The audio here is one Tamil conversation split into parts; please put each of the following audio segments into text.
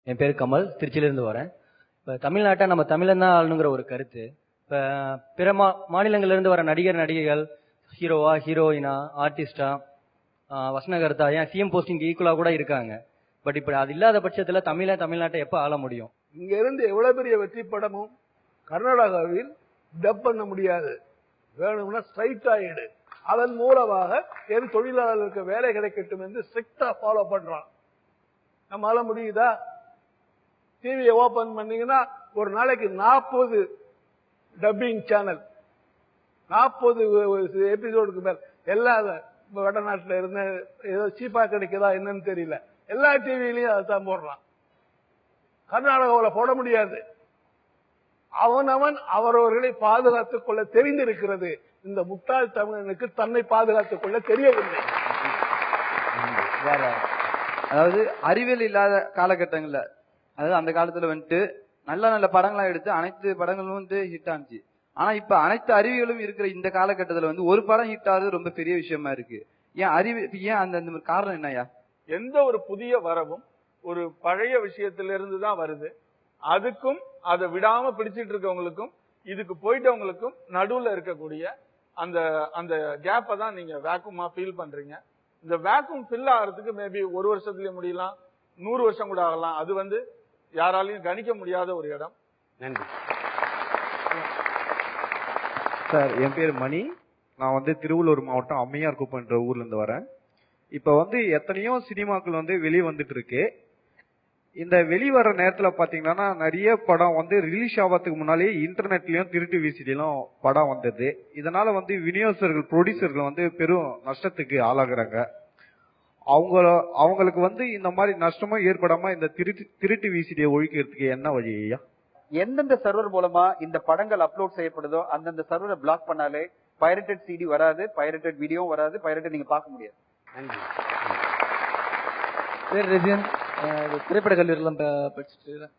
என் பேர் கமல், திருச்சியிலிருந்து வரேன். இப்போ தமிழ்நாட்டை நம்ம தமிழன் தான் ஆளணுங்கிற ஒரு கருத்து. இப்போ பிற மாநிலங்கள்லேருந்து வர நடிகர் நடிகைகள் ஹீரோவா, ஹீரோயினா, ஆர்டிஸ்டா, வசனகர்த்தா, ஏன் சிஎம் போஸ்டிங் ஈக்குவலாக கூட இருக்காங்க. பட் இப்போ அது இல்லாத பட்சத்தில் தமிழ்நாட்டை எப்போ ஆள முடியும்? இங்க இருந்து எவ்வளவு பெரிய வெற்றி படமும் கர்நாடகாவில் டப் பண்ண முடியாது. வேணும்னா ஸ்ட்ரைட் ஆயிடு. அதன் மூலமாக என் தொழிலாளர்களுக்கு வேலை கிடைக்கட்டும் என்று ஸ்ட்ரிக்டா ஃபாலோ பண்றான். நம்மளால முடியுதா? டிவியை ஓபன் பண்ணீங்கன்னா ஒரு நாளைக்கு 40 டப்பிங் சேனல், 40 எபிசோடுக்கு மேல். எல்லா வடநாட்டுல இருந்த ஏதோ சீப்பா கிடைக்குதா என்னன்னு தெரியல, எல்லா டிவிலையும் அதான் போடுறான். கர்நாடகாவில் போட முடியாது. அவனவன் அவரவர்களை பாதுகாத்துக் கொள்ள தெரிந்திருக்கிறது. இந்த முட்டாள் தமிழனுக்கு தன்னை பாதுகாத்துக் கொள்ள தெரியவில்லை. அதாவது அறிவியல் இல்லாத காலகட்டங்கள்ல, அதாவது அந்த காலத்துல வந்துட்டு நல்ல நல்ல படங்களா எடுத்து அனைத்து படங்களும் வந்து ஹிட் ஆனிச்சு. ஆனா இப்ப அனைத்து அறிவியலும் இருக்கிற இந்த காலகட்டத்துல வந்து ஒரு படம் ஹிட் ஆகுது ரொம்ப பெரிய விஷயமா இருக்கு. ஏன் அந்த காரணம் என்னையா? எந்த ஒரு புதிய வரவும் ஒரு பழைய விஷயத்திலிருந்து தான் வருது. அதுக்கும் அதை விடாம பிடிச்சிட்டு இருக்கவங்களுக்கும் இதுக்கு போயிட்டவங்களுக்கும் நடுவுல இருக்கக்கூடிய அந்த அந்த கேப்பை தான் நீங்க வேக்குமா ஃபீல் பண்றீங்க. இந்த வேக்கும் ஃபில் ஆகிறதுக்கு மேபி 1 வருஷத்துலயே முடியலாம், 100 வருஷம் கூட ஆகலாம். அது வந்து யாராலையும் கணிக்க முடியாத ஒரு இடம். நன்றி சார். என் பேர் மணி. நான் வந்து திருவள்ளூர் மாவட்டம் அம்மையார் குப்பன்ற ஊர்ல இருந்து வரேன். இப்ப வந்து எத்தனையோ சினிமாக்கள் வந்து வெளியே வந்துட்டு இருக்கு. இந்த வெளிவர நேரத்துல பாத்தீங்கன்னா நிறைய படம் வந்து ரிலீஸ் ஆகிறதுக்கு முன்னாலேயே இன்டர்நெட்லயும் திருட்டு விசிடிலும் படம் வந்தது. இதனால வந்து விநியோகஸ்தர்கள், ப்ரொடியூசர்கள் வந்து பெரும் நஷ்டத்துக்கு ஆளாகிறாங்க. அவங்களுக்கு வந்து இந்த மாதிரி நஷ்டமும் ஏற்படாம இந்த திருட்டு விசிடியை ஒழிக்கிறதுக்கு என்ன வழி ஐயா? எந்தெந்த சர்வர் மூலமா இந்த படங்கள் அப்லோட் செய்யப்படுதோ அந்தந்த சர்வரை பிளாக் பண்ணாலே பைரேட்டட் சிடி வராது, பைரேட்டட் வீடியோவும் வராது, பைரேட்டட் நீங்க பார்க்க முடியாது. நன்றி. பேர் ரெஜியன், திரைப்பட கல்லூரியில் படிச்சுட்டு இருக்கேன்.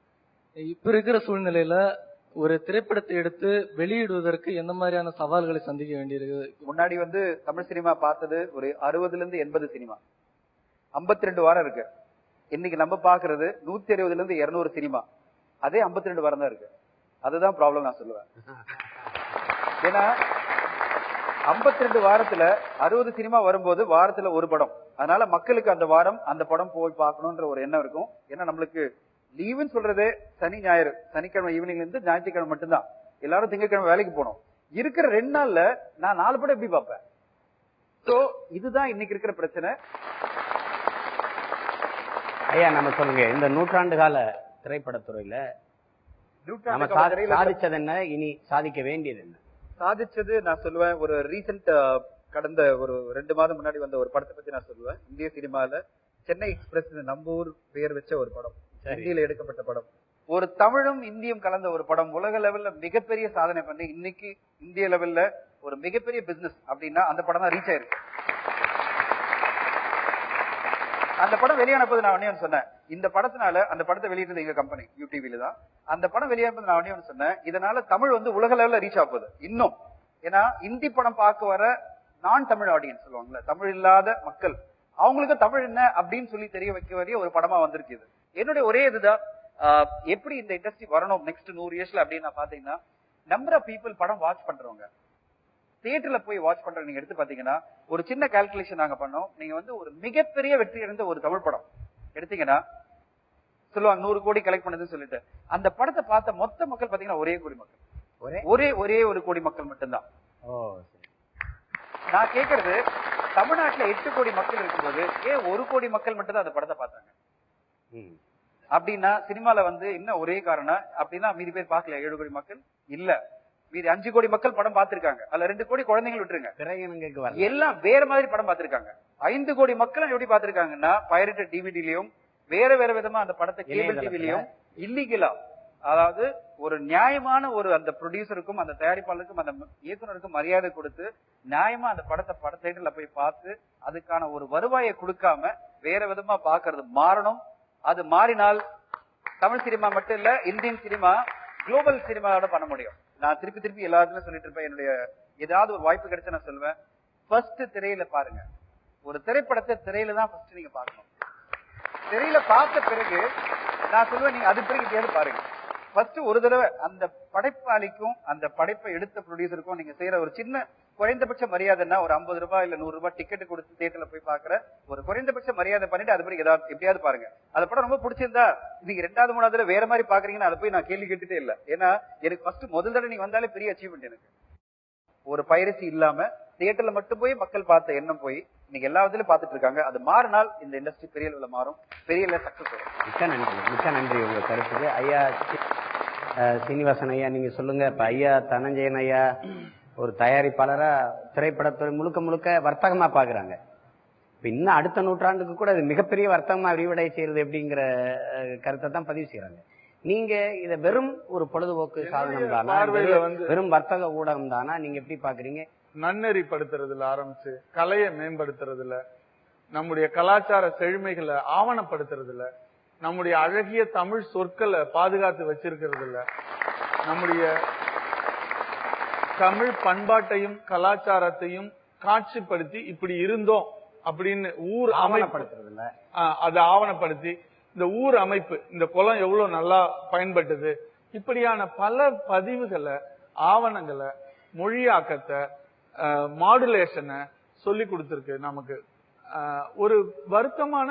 இப்ப இருக்கிற சூழ்நிலையில ஒரு திரைப்படத்தை எடுத்து வெளியிடுவதற்கு எந்த மாதிரியான சவால்களை சந்திக்க வேண்டியிருக்கு? முன்னாடி வந்து தமிழ் சினிமா பார்த்தது ஒரு 60ல இருந்து 80 சினிமா, 52 வாரம் இருக்கு. இன்னைக்கு நம்ம பாக்குறது 160ல இருந்து 200 சினிமா, அதே 52 வாரம் தான் இருக்கு. அதுதான் ப்ராப்ளம் நான் சொல்லுவேன். ஏன்னா 52 வாரத்துல 60 சினிமா வரும்போது வாரத்துல ஒரு படம். அதனால மக்களுக்கு அந்த வாரம் அந்த படம் போய் பார்க்கணும்ன்ற ஒரு எண்ணம் இருக்கும். ஏன்னா நம்மளுக்கு லீவுன்னு சொல்றதே சனி ஞாயிறு, சனிக்கிழமை ஈவினிங்ல இருந்து ஞாயிற்றுக்கிழமை மட்டும்தான். எல்லாரும் திங்கட்கிழமை வேலைக்கு போனோம். இருக்கிற 2 நாள்ல நான் 4 படம் எப்படி பார்ப்பேன்? சோ இதுதான் இன்னைக்கு இருக்கிற பிரச்சனை. ஐயா நம்ம சொல்லுங்க, இந்த நூற்றாண்டு கால திரைப்படத்துறையில நம்ம சாதிச்சது என்ன, இனி சாதிக்க வேண்டியது என்ன? சாதிச்சது நான் சொல்லுவேன், ஒரு ரீசெண்ட் கடந்த ஒரு 2 மாதம் முன்னாடி வந்த ஒரு படத்தை பத்தி நான் சொல்லுவேன். இந்திய சினிமால சென்னை எக்ஸ்பிரஸ், நம்ம ஊர் பெயர் வச்ச ஒரு படம், ஹிந்தியில எடுக்கப்பட்ட படம். ஒரு தமிழும் இந்தியும் கலந்த ஒரு படம் உலக லெவல்ல மிகப்பெரிய சாதனை பண்ணி இன்னைக்கு இந்திய லெவல்ல ஒரு மிகப்பெரிய பிசினஸ் அப்படின்னா அந்த படம் தான் ரீச் ஆயிருக்கு. அந்த படம் வெளியான போது நான் ஒண்ணே சொன்னேன், இந்த படத்தினால, அந்த படத்தை வெளியிட்டது எங்க கம்பெனி யூடிவில தான். அந்த படம் வெளியான போது நான் ஒண்ணே சொன்னேன், இதனால தமிழ் வந்து உலக லெவல்ல ரீச் ஆகுது இன்னும். ஏன்னா இந்தி படம் பார்க்க வர நான் தமிழ் ஆடியன்ஸ் சொல்லுவாங்கல்ல, தமிழ் இல்லாத மக்கள், அவங்களுக்கு தமிழ் என்ன அப்படின்னு சொல்லி தெரிய வைக்க வேண்டிய ஒரு படமா வந்திருக்கு இது. என்னுடைய ஒரே இதுதான், எப்படி இந்த இண்டஸ்ட்ரி வரணும் நெக்ஸ்ட் 100 இயர்ஸ்ல அப்படின்னு நான் பாத்தீங்கன்னா, நம்பர் ஆஃப் பீப்புள் படம் வாட்ச் பண்றவங்க, தியேட்டர்ல போய் வாட்ச் பண்ற நீங்க எடுத்து பாத்தீங்கன்னா, ஒரு சின்ன கால்குலேஷன் நாங்க பண்ணோம். நீங்க வந்து ஒரு மிகப்பெரிய வெற்றி அடைந்த ஒரு தமிழ் படம் எடுத்தீங்கன்னா சொல்லுவாங்க 100 கோடி கலெக்ட் பண்ணதுன்னு சொல்லிட்டு, அந்த படத்தை பார்த்த மொத்த மக்கள் பாத்தீங்கன்னா ஒரே கோடி மக்கள், ஒரே ஒரு கோடி மக்கள் மட்டும்தான். நான் கேக்குறது, தமிழ்நாட்டுல 8 கோடி மக்கள் இருக்கும்போது ஏன் 1 கோடி மக்கள் மட்டும் தான் அந்த படத்தை பார்த்தாங்க? அப்படின்னா சினிமால வந்து என்ன ஒரே காரணம் அப்படின்னா, மீதி பேர் பார்க்கல 7 கோடி மக்கள் இல்ல, மீதி 5 கோடி மக்கள் படம் பார்த்திருக்காங்க. அதுல 2 கோடி குழந்தைகள் விட்டுருங்க, எல்லாம் வேற மாதிரி படம் பார்த்திருக்காங்க. 5 கோடி மக்கள் எப்படி பார்த்திருக்காங்கன்னா, பைரேட்டட் டிவிடிலயும் வேற வேற விதமா அந்த படத்தை கேபிள் டிவிலையும் இல்லீகலா, அதாவது ஒரு நியாயமான ஒரு அந்த ப்ரொடியூசருக்கும் அந்த தயாரிப்பாளருக்கும் அந்த இயக்குனருக்கும் மரியாதை கொடுத்து நியாயமா அந்த படத்தை தியேட்டர்ல போய் பார்த்து அதுக்கான ஒரு வருவாயை கொடுக்காம வேற விதமா பாக்குறது மாறணும். அது மாறினால் தமிழ் சினிமா மட்டும் இல்ல, இந்தியன் சினிமா குளோபல் சினிமாவோட பண்ண முடியும். நான் திருப்பி எல்லாத்துலயும் சொல்லிட்டு இருப்பேன், என்னுடைய ஏதாவது ஒரு வாய்ப்பு கிடைச்சா நான் சொல்லுவேன், ஃபர்ஸ்ட் திரையில பாருங்க. ஒரு திரைப்படத்தை திரையில தான் ஃபர்ஸ்ட் நீங்க பார்க்கணும். திரையில பார்த்த பிறகு நான் சொல்லுவேன், நீங்க அது பிறகு எப்படியாவது பாருங்க. ஃபர்ஸ்ட் ஒரு தடவை அந்த படைப்பாளிக்கும் அந்த படைப்பை எடுத்த ப்ரொடியூசருக்கும் நீங்க செய்யற ஒரு சின்ன குறைந்தபட்ச மரியாதைன்னா ஒரு 50 ரூபாய் இல்ல 100 ரூபாய் டிக்கெட் கொடுத்து தியேட்டர்ல போய் பாக்குற ஒரு குறைந்தபட்ச மரியாதை பண்ணிட்டு அது பிறகு ஏதாவது எப்படியாவது பாருங்க. அந்த படம் ரொம்ப பிடிச்சிருந்தா நீங்க 2வது 3வது வேற மாதிரி பாக்குறீங்கன்னா அதை போய் நான் கேள்வி கேட்டுட்டே இல்ல. ஏன்னா எனக்கு ஃபர்ஸ்ட் முதல் தடவை நீங்க வந்தாலே பெரிய அச்சீவ்மெண்ட் எனக்கு. ஒரு பைரசி இல்லாம தியேட்டர்ல மட்டும் போய் மக்கள் பார்த்த எண்ணம் போய் இன்னைக்கு எல்லா விதத்திலும் பார்த்துட்டு இருக்காங்க. அது மாறினால் இந்த இண்டஸ்ட்ரி பெரிய அளவுல மாறும், பெரிய அளவுல சக்சஸ் வரும். மிக்க நன்றி உங்க கருத்துக்கு. ஐயா சீனிவாசன் ஐயா, நீங்க சொல்லுங்க. இப்ப ஐயா தனஞ்சயன் ஐயா ஒரு தயாரிப்பாளரா திரைப்படத்துறை முழுக்க முழுக்க வர்த்தகமா பாக்குறாங்க. இப்ப இன்னும் அடுத்த நூற்றாண்டுக்கு கூட அது மிகப்பெரிய வர்த்தகமா விரிவடை செய்யறது எப்படிங்கிற கருத்தை தான் பதிவு செய்யறாங்க. நீங்க இத வெறும் ஒரு பொழுதுபோக்கு சாதனம் தானா, வெறும் வர்த்தக ஊடகம் தானா, நீங்க எப்படி பாக்குறீங்க? நன்னெறிப்படுத்துறதுல ஆரம்பிச்சு கலையை மேம்படுத்துறதுல, நம்முடைய கலாச்சார செழுமைகளை ஆவணப்படுத்துறதுல, நம்முடைய அழகிய தமிழ் சொற்களை பாதுகாத்து வச்சிருக்கிறதுல, நம்முடைய தமிழ் பண்பாட்டையும் கலாச்சாரத்தையும் காட்சிப்படுத்தி இப்படி இருந்தோம் அப்படின்னு ஊர் ஆவணப்படுத்துறதுல அதை ஆவணப்படுத்தி இந்த ஊர் அமைப்பு, இந்த குளம் எவ்வளவு நல்லா பயன்பட்டது, இப்படியான பல பதிவுகளை, ஆவணங்களை, மொழியாக்கத்தை, மாடுலேஷனை சொல்லி கொடுத்திருக்கு நமக்கு. ஒரு வருத்தமான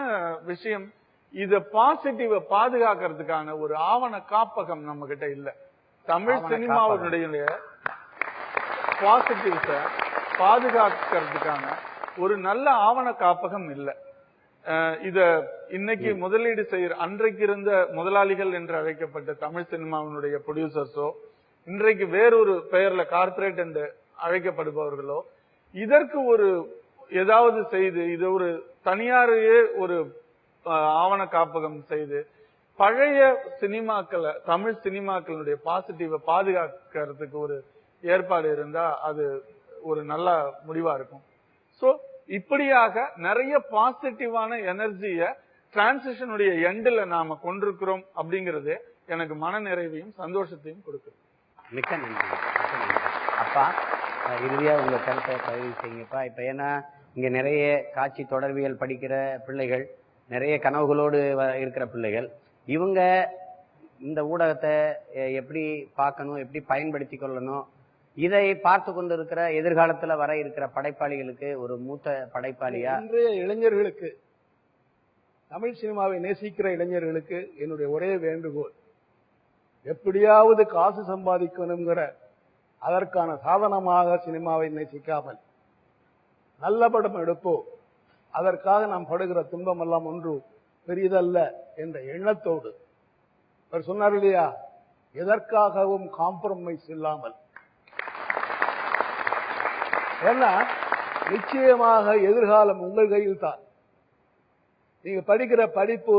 விஷயம், இத பாசிட்டிவ பாதுகாக்கிறதுக்கான ஒரு ஆவண காப்பகம் நம்ம கிட்ட இல்ல. தமிழ் சினிமாவுடைய பாசிட்டிவ்ஸ பாதுகாக்கிறதுக்கான ஒரு நல்ல ஆவண காப்பகம் இல்ல. இத இன்னைக்கு முதலீடு செய்யற அன்றைக்கு இருந்த முதலாளிகள் என்று அழைக்கப்பட்ட தமிழ் சினிமாவினுடைய ப்ரொடியூசர்ஸோ, இன்றைக்கு வேறொரு பெயர்ல கார்பரேட் என்று அழைக்கப்படுபவர்களோ இதற்கு ஒரு ஏதாவது செய்து, இது ஒரு தனியாரையே ஒரு ஆவண காப்பகம் செய்து பழைய சினிமாக்களை, தமிழ் சினிமாக்களுடைய பாசிட்டிவ பாதுகாக்கிறதுக்கு ஒரு ஏற்பாடு இருந்தா அது ஒரு நல்ல முடிவா இருக்கும். சோ இப்படியாக நிறைய பாசிட்டிவான எனர்ஜிய டிரான்சிஷனுடைய எண்ட்ல நாம கொண்டிருக்கிறோம் அப்படிங்கறது எனக்கு மன நிறைவையும் சந்தோஷத்தையும் கொடுக்குது. மிக்க நன்றி. அப்பா இறுதியா உங்க கருத்தை பதிவு செய்யுங்கப்பா. இப்ப ஏன்னா இங்க நிறைய காட்சி தொடர்பியல் படிக்கிற பிள்ளைகள், நிறைய கனவுகளோடு இருக்கிற பிள்ளைகள், இவங்க இந்த ஊடகத்தை எப்படி பார்க்கணும், எப்படி பயன்படுத்தி கொள்ளணும், இதை பார்த்து கொண்டு இருக்கிற எதிர்காலத்துல வர இருக்கிற படைப்பாளிகளுக்கு, ஒரு மூத்த படைப்பாளியா, இன்றைய இளைஞர்களுக்கு, தமிழ் சினிமாவை நேசிக்கிற இளைஞர்களுக்கு என்னுடைய ஒரே வேண்டுகோள், எப்படியாவது காசு சம்பாதிக்கணுங்கிற அதற்கான சாதனமாக சினிமாவை நேசிக்காமல் நல்ல படம் எடுப்போம், அதற்காக நாம் படுகிற துன்பம் எல்லாம் ஒன்று பெரியதல்ல என்ற எண்ணத்தோடு, அவர் சொன்னார் இல்லையா, எதற்காகவும் காம்ப்ரமைஸ் இல்லாமல். ஏன்னா நிச்சயமாக எதிர்காலம் உங்கள் கையில் தான். நீங்க படிக்கிற படிப்பு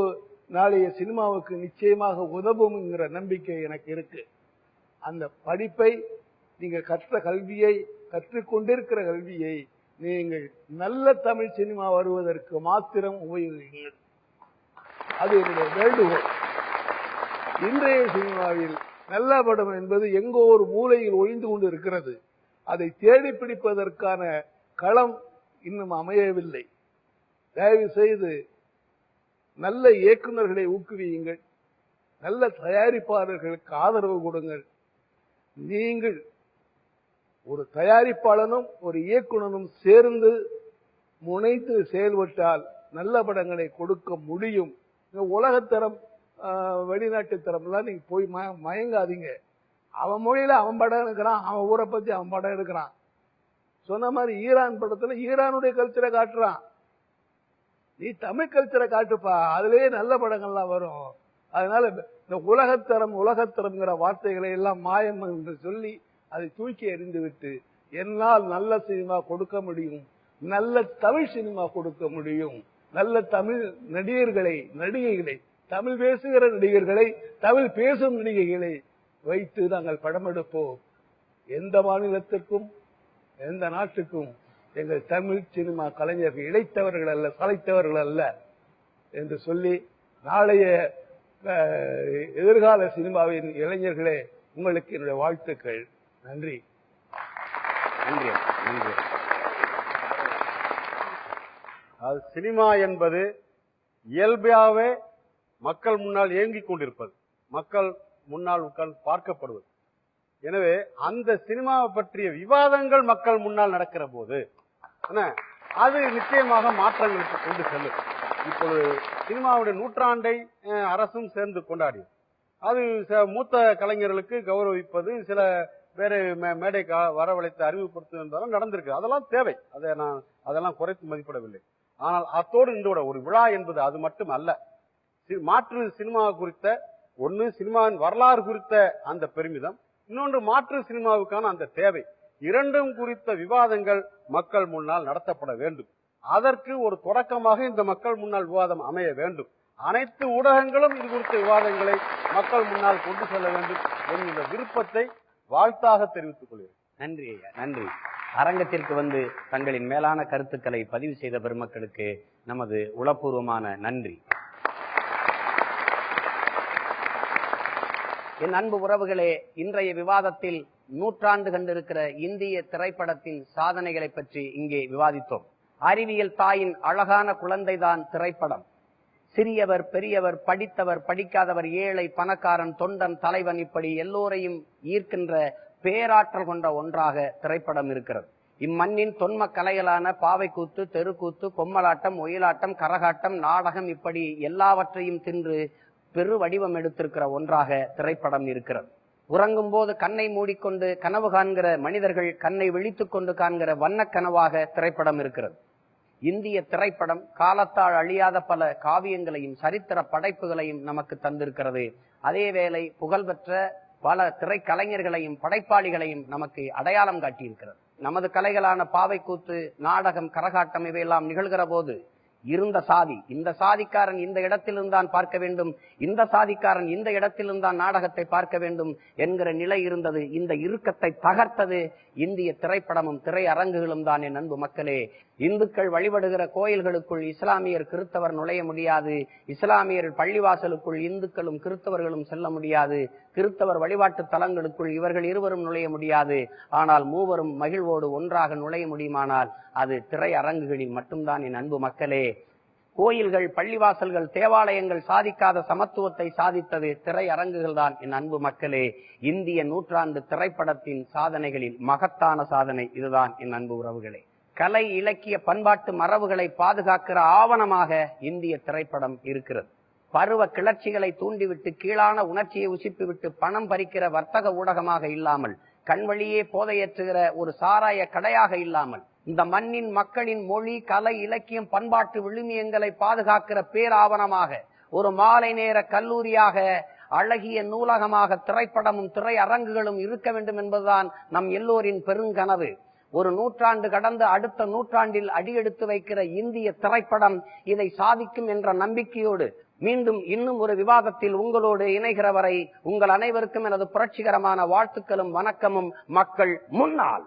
நாளைய சினிமாவுக்கு நிச்சயமாக உதவும்ங்கிற நம்பிக்கை எனக்கு இருக்கு. அந்த படிப்பை நீங்க கற்ற கல்வியை, கற்றுக்கொண்டிருக்கிற கல்வியை நீங்கள் நல்ல தமிழ் சினிமா வருவதற்கு மாத்திரம் உபயோகிங்கள். அது என்னுடைய வேண்டுகோள். இன்றைய சினிமாவில் நல்ல படம் என்பது எங்கோ ஒரு மூலையில் ஒளிந்து கொண்டு இருக்கிறது. அதை தேடி பிடிப்பதற்கான களம் இன்னும் அமையவில்லை. தயவு செய்து நல்ல இயக்குநர்களை ஊக்குவியுங்கள், நல்ல தயாரிப்பாளர்களுக்கு ஆதரவு கொடுங்கள். நீங்கள் ஒரு தயாரிப்பாளனும் ஒரு இயக்குனரும் சேர்ந்து முனைத்து செயல்பட்டால் நல்ல படங்களை கொடுக்க முடியும். உலகத்தரம், வெளிநாட்டு தரம்லாம் நீங்க போய் மயங்காதீங்க. அவன் மொழியில அவன் படம் எடுக்கிறான், அவன் ஊரை பத்தி அவன் படம் எடுக்கிறான். சொன்ன மாதிரி ஈரான் படத்துல ஈரானுடைய கல்ச்சரை காட்டுறான். நீ தமிழ் கல்ச்சரை காட்டுப்பா, அதுலயே நல்ல படங்கள்லாம் வரும். அதனால இந்த உலகத்தரம்ங்கிற வார்த்தைகளை எல்லாம் மாயம் என்று சொல்லி அதை தூக்கி எறிந்து விட்டு, என்னால் நல்ல சினிமா கொடுக்க முடியும், நல்ல தமிழ் சினிமா கொடுக்க முடியும், நல்ல தமிழ் நடிகர்களை, நடிகைகளை, தமிழ் பேசுகிற நடிகர்களை, தமிழ் பேசும் நடிகைகளை வைத்து நாங்கள் படம் எடுப்போம். எந்த மாநிலத்திற்கும் எந்த நாட்டுக்கும் எங்கள் தமிழ் சினிமா கலைஞர்கள் இழைத்தவர்கள் அல்ல, சளைத்தவர்கள் அல்ல என்று சொல்லி, நாளைய எதிர்கால சினிமாவின் இளைஞர்களே, உங்களுக்கு என்னுடைய வாழ்த்துக்கள். நன்றி. நன்றி. நன்றி. சினிமா என்பது இயல்பாகவே மக்கள் முன்னால் ஏங்கிக் கொண்டிருப்பது, மக்கள் முன்னால் உட்கார்ந்து பார்க்கப்படுவது. எனவே அந்த சினிமாவை பற்றிய விவாதங்கள் மக்கள் முன்னால் நடக்கிற போது அது நிச்சயமாக மாற்றங்களுக்கு கொண்டு செல்லும். இப்பொழுது சினிமாவுடைய நூற்றாண்டை அரசும் சேர்ந்து கொண்டாடியது. அது மூத்த கலைஞர்களுக்கு கௌரவிப்பது, சில வேற மேடை வரவழைத்து அறிவுப்படுத்துவதாலும் நடந்திருக்கு. அதெல்லாம் தேவை, அதெல்லாம் குறைத்து மதிப்பிடவில்லை. ஆனால் அத்தோடு இன்றோட ஒரு விழா என்பது அது மட்டும் அல்ல. மாற்று சினிமா குறித்த ஒன்னு சினிமாவின் வரலாறு குறித்த அந்த பெருமிதம், இன்னொன்று மாற்று சினிமாவுக்கான அந்த தேவை, இரண்டும் குறித்த விவாதங்கள் மக்கள் முன்னால் நடத்தப்பட வேண்டும். அதற்கு ஒரு தொடக்கமாக இந்த மக்கள் முன்னால் விவாதம் அமைய வேண்டும். அனைத்து ஊடகங்களும் இது குறித்த விவாதங்களை மக்கள் முன்னால் கொண்டு செல்ல வேண்டும் என்கிற விருப்பத்தை வாழ்த்தாக தெரிவித்துக் கொள்கிறேன். நன்றி ஐயா, நன்றி. அரங்கத்திற்கு வந்து தங்களின் மேலான கருத்துக்களை பதிவு செய்த பெருமக்களுக்கு நமது உளப்பூர்வமான நன்றி. என் அன்பு உறவுகளே, இன்றைய விவாதத்தில் நூற்றாண்டு கண்டிருக்கிற இந்திய திரைப்படத்தின் சாதனைகளை பற்றி இங்கே விவாதித்தோம். அறிவியல் தாயின் அழகான குழந்தைதான் திரைப்படம். சிறியவர் பெரியவர், படித்தவர் படிக்காதவர், ஏழை பணக்காரன், தொண்டன் தலைவன், இப்படி எல்லோரையும் ஈர்க்கின்ற பேராற்றல் கொண்ட ஒன்றாக திரைப்படம் இருக்கிறது. இம்மண்ணின் தொன்ம கலைகளான பாவைக்கூத்து, தெருக்கூத்து, பொம்மலாட்டம், ஒயிலாட்டம், கரகாட்டம், நாடகம், இப்படி எல்லாவற்றையும் தின்று பெரு வடிவம் எடுத்திருக்கிற ஒன்றாக திரைப்படம் இருக்கிறது. உறங்கும் போது கண்ணை மூடிக்கொண்டு கனவு காண்கிற மனிதர்கள் கண்ணை விழித்துக் கொண்டு காண்கிற வண்ணக் கனவாக திரைப்படம் இருக்கிறது. இந்திய திரைப்படம் காலத்தால் அழியாத பல காவியங்களையும் சரித்திர படைப்புகளையும் நமக்கு தந்திருக்கிறது. அதேவேளை புகழ்பெற்ற பல திரைக்கலைஞர்களையும் படைப்பாளிகளையும் நமக்கு அடையாளம் காட்டியிருக்கிறது. நமது கலைகளான பாவைக்கூத்து, நாடகம், கரகாட்டம் இவையெல்லாம் நிகழ்கிற போது இருந்த சாதி, இந்த சாதிக்காரன் இந்த இடத்திலிருந்தான் பார்க்க வேண்டும், இந்த சாதிக்காரன் இந்த இடத்திலிருந்தான் நாடகத்தை பார்க்க வேண்டும் என்கிற நிலை இருந்தது. இந்த இறுக்கத்தை தகர்த்தது இந்திய திரைப்படமும் திரையரங்குகளும் தான். என் அன்பு மக்களே, இந்துக்கள் வழிபடுகிற கோயில்களுக்குள் இஸ்லாமியர் கிறிஸ்தவர் நுழைய முடியாது, இஸ்லாமியர் பள்ளிவாசலுக்குள் இந்துக்களும் கிறிஸ்தவர்களும் செல்ல முடியாது, கிறிஸ்தவர் வழிபாட்டு தலங்களுக்குள் இவர்கள் இருவரும் நுழைய முடியாது. ஆனால் மூவரும் மகிழ்வோடு ஒன்றாக நுழைய முடியுமானால் அது திரையரங்குகளில் மட்டும்தான். என் அன்பு மக்களே, கோயில்கள், பள்ளிவாசல்கள், தேவாலயங்கள் சாதிக்காத சமத்துவத்தை சாதித்தது திரையரங்குகள் தான். என் அன்பு மக்களே, இந்திய நூற்றாண்டு திரைப்படத்தின் சாதனைகளில் மகத்தான சாதனை இதுதான். என் அன்பு உறவுகளே, கலை இலக்கிய பண்பாட்டு மரபுகளை பாதுகாக்கிற ஆவணமாக இந்திய திரைப்படம் இருக்கிறது. பருவ கிளர்ச்சிகளை தூண்டிவிட்டு கீழான உணர்ச்சியை உசிப்பிவிட்டு பணம் பறிக்கிற வர்த்தக ஊடகமாக இல்லாமல், கண்வழியே போதையேற்றுகிற ஒரு சாராய கடையாக இல்லாமல், இந்த மண்ணின் மக்களின் மொழி, கலை, இலக்கியம், பண்பாட்டு விழுமியங்களை பாதுகாக்கிற பேராவணமாக, ஒரு மாலை நேர கல்லூரியாக, அழகிய நூலகமாக திரைப்படமும் திரையரங்குகளும் இருக்க வேண்டும் என்பதுதான் நம் எல்லோரின் பெருங்கனவு. ஒரு நூற்றாண்டு கடந்து அடுத்த நூற்றாண்டில் அடியெடுத்து வைக்கிற இந்திய திரைப்படம் இதை சாதிக்கும் என்ற நம்பிக்கையோடு மீண்டும் இன்னும் ஒரு விவாதத்தில் உங்களோடு இணைகிற வரை உங்கள் அனைவருக்கும் எனது புரட்சிகரமான வாழ்த்துக்களும் வணக்கமும். மக்கள் முன்னால்.